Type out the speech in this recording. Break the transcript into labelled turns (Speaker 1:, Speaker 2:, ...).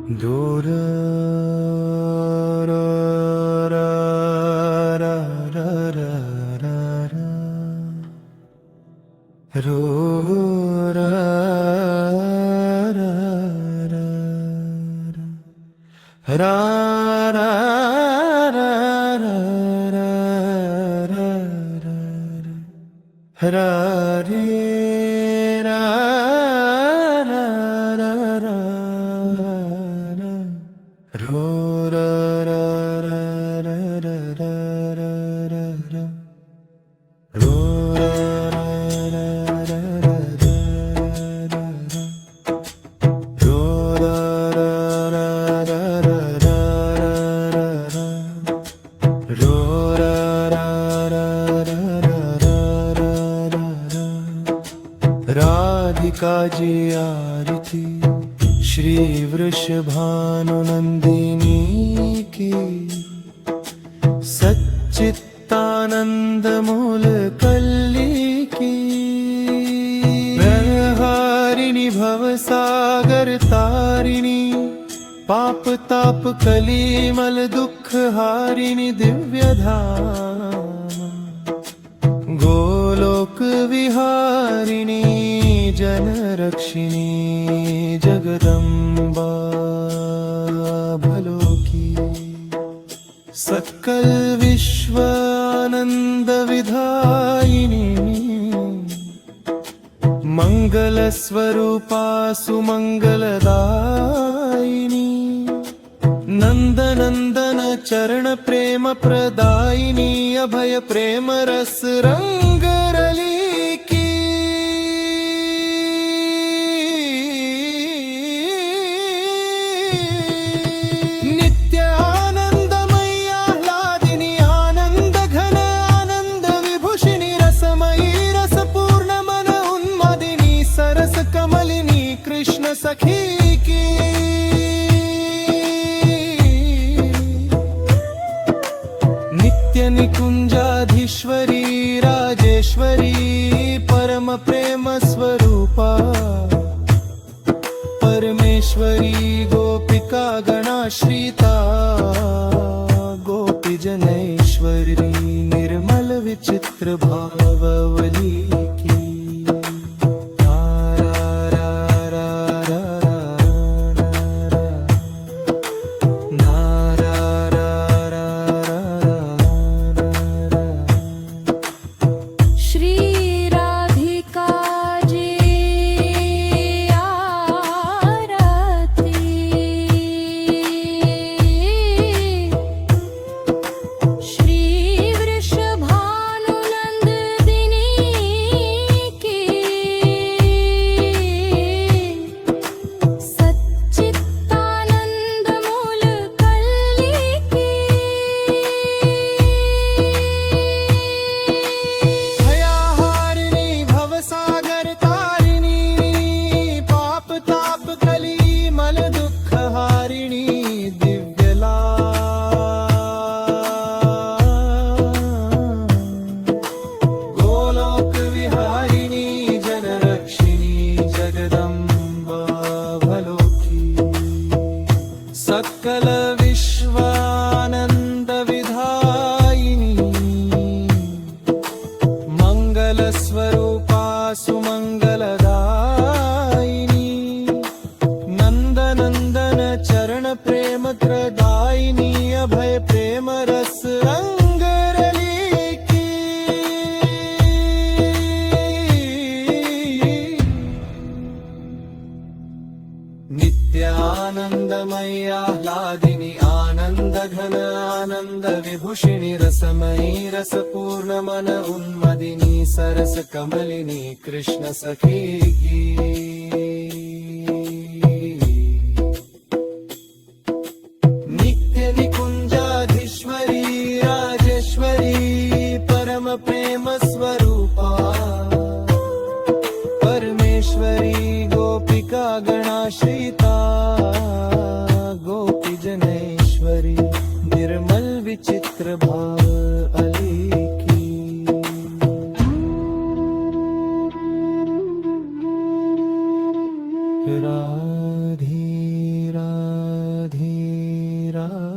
Speaker 1: दूर रा रा रा रा रा रा रा रो रा रा रा रा रा रा रा रा रा रे रा रा रा रा रो रा रा रा रा रा रा रा रा रो रा रा रा रा रा रा रो रा रा रा रा रा रा रा रो रा रा रा रा रा रा रा राधिका जी आरती श्री वृषभानुनंदिनी की सच्चित्तानंद मूल कल्ली की व्यवहारिणी भवसागर तारिणी पाप ताप कलीमल दुख हारिणी दिव्यधाम गोलोक विहारिणी जनरक्षिणी जगदम्बा भलो की सकल विश्व आनंद विधायिनी मंगल स्वरूपा सुमंगलदायिनी नंद नंदन चरण प्रेम प्रदायिनी अभय प्रेम रस रंग रली की नित्य आनंदमयी आह्लादिनी आनंद घन आनंद विभूषिणी रसमयी रस पूर्ण मन उन्मादिनी सरस कमलिनी कृष्ण सखी की निकुंजाधीश्वरी राजेश्वरी परम प्रेम स्वरूपा परमेश्वरी गोपिका गणाश्रिता गोपी जनेश्वरी निर्मल विचित्र भाववली की सकल विश्वानंद विधायिनी मंगल स्वरूपा सुमंगलदायिनी नंद नंदन चरण प्रेम प्रदायिनी अभय प्रेम रस रंग रली की नित्यानंदमयी आह्लादिनी आनंद घन आनंद विभूषिणी रसमयी रस पूर्ण मन उन्मदिनी सरस कमलिनी कृष्ण सखी की नित्य निकुंजाधीश्वरी राजेश्वरी परम प्रेम स्वरूपा परमेश्वरी गोपिका गणाश्रिता गोपी जनेश्वरी निर्मल विचित्र भाव अली की धीरा